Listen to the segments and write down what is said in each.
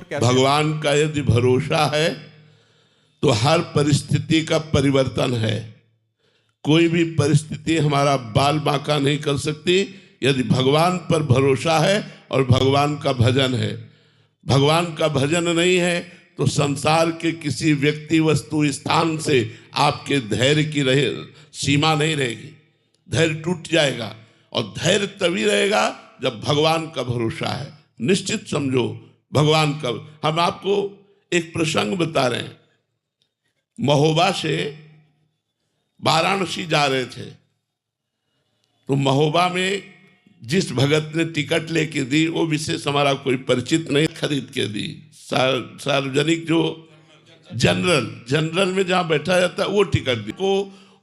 कैसे? भगवान का यदि भरोसा है तो हर परिस्थिति का परिवर्तन है। कोई भी परिस्थिति हमारा बाल बांका नहीं कर सकती यदि भगवान पर भरोसा है और भगवान का भजन है। भगवान का भजन नहीं है तो संसार के किसी व्यक्ति वस्तु स्थान से आपके धैर्य की सीमा नहीं रहेगी। धैर्य टूट जाएगा और धैर्य तभी रहेगा जब भगवान का भरोसा है। निश्चित समझो भगवान का। हम आपको एक प्रसंग बता रहे हैं। महोबा से वाराणसी जा रहे थे तो महोबा में जिस भगत ने टिकट लेके दी वो विशेष हमारा कोई परिचित नहीं, खरीद के दी। सार्वजनिक जो जनरल में जहाँ बैठा जाता है वो टिकट दी को,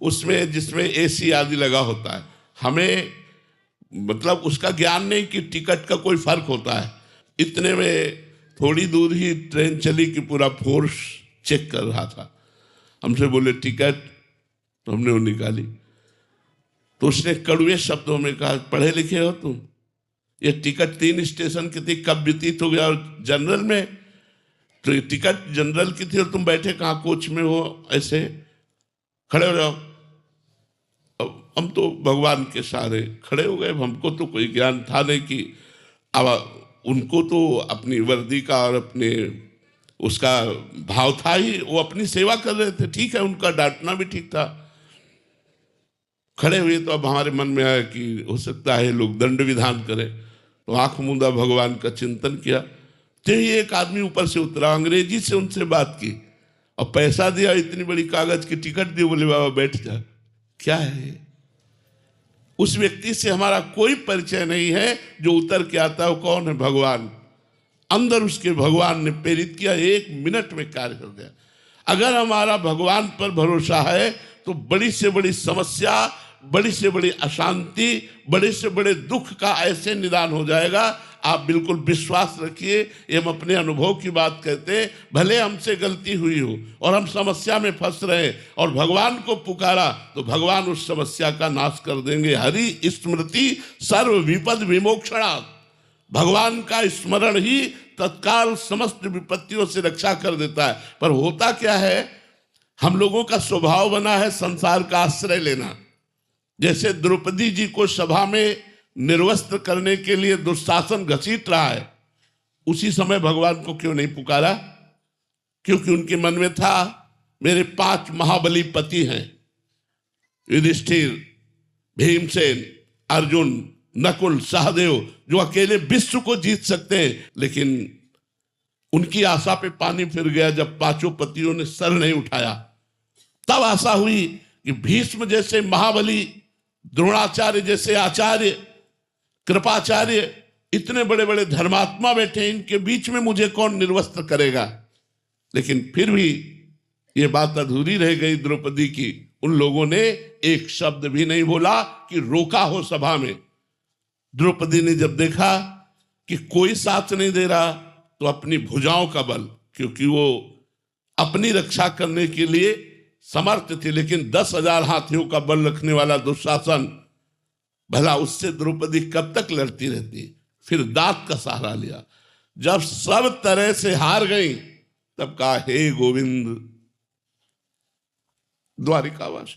उसमें जिसमें एसी आदि लगा होता है। हमें मतलब उसका ज्ञान नहीं कि टिकट का कोई फर्क होता है। इतने में थोड़ी दूर ही ट्रेन चली कि पूरा फोर्स चेक कर रहा था। हमसे बोले टिकट, तो हमने वो निकाली तो उसने कड़वे शब्दों में कहा, पढ़े लिखे हो तुम? ये टिकट 3 स्टेशन की थी, कब व्यतीत हो गया और जनरल में? तो ये टिकट जनरल की थी और तुम बैठे कहाँ कोच में हो? ऐसे खड़े हो जाओ। अब हम तो भगवान के सहारे खड़े हो गए। हमको तो कोई ज्ञान था नहीं कि अब उनको तो अपनी वर्दी का और अपने उसका भाव था ही, वो अपनी सेवा कर रहे थे। ठीक है, उनका डांटना भी ठीक था। खड़े हुए तो अब हमारे मन में आया कि हो सकता है लोग दंड विधान करें, तो आंख मूंदा भगवान का चिंतन किया। तो ये एक आदमी ऊपर से उतरा, अंग्रेजी से उनसे बात की और पैसा दिया, इतनी बड़ी कागज की टिकट दी। बोले बाबा बैठ जा। क्या है? उस व्यक्ति से हमारा कोई परिचय नहीं है। जो उतर के आता है वो कौन है? भगवान। अंदर उसके भगवान ने प्रेरित किया, 1 मिनट में कार्य कर दिया। अगर हमारा भगवान पर भरोसा है तो बड़ी से बड़ी समस्या, बड़ी से बड़ी अशांति, बड़े से बड़े दुख का ऐसे निदान हो जाएगा। आप बिल्कुल विश्वास रखिए, ये हम अपने अनुभव की बात कहते हैं। भले हमसे गलती हुई हो और हम समस्या में फंस रहे और भगवान को पुकारा तो भगवान उस समस्या का नाश कर देंगे। हरि स्मृति सर्व विपद विमोक्षणा। भगवान का स्मरण ही तत्काल समस्त विपत्तियों से रक्षा कर देता है। पर होता क्या है, हम लोगों का स्वभाव बना है संसार का आश्रय लेना। जैसे द्रौपदी जी को सभा में निर्वस्त्र करने के लिए दुशासन घसीट रहा है, उसी समय भगवान को क्यों नहीं पुकारा? क्योंकि उनके मन में था मेरे 5 महाबली पति हैं, युधिष्ठिर, भीमसेन, अर्जुन, नकुल, सहदेव, जो अकेले विश्व को जीत सकते हैं। लेकिन उनकी आशा पे पानी फिर गया जब 5 पतियों ने सर नहीं उठाया। तब आशा हुई कि भीष्म जैसे महाबली, द्रोणाचार्य जैसे आचार्य, कृपाचार्य, इतने बड़े बड़े धर्मात्मा बैठे, इनके बीच में मुझे कौन निर्वस्त्र करेगा? लेकिन फिर भी ये बात अधूरी रह गई द्रौपदी की। उन लोगों ने एक शब्द भी नहीं बोला कि रोका हो सभा में। द्रौपदी ने जब देखा कि कोई साथ नहीं दे रहा तो अपनी भुजाओं का बल, क्योंकि वो अपनी रक्षा करने के लिए समर्थ थे, लेकिन 10,000 हाथियों का बल रखने वाला दुशासन, भला उससे द्रौपदी कब तक लड़ती रहती? फिर दांत का सहारा लिया। जब सब तरह से हार गई तब कहा, हे गोविंद, द्वारिकावास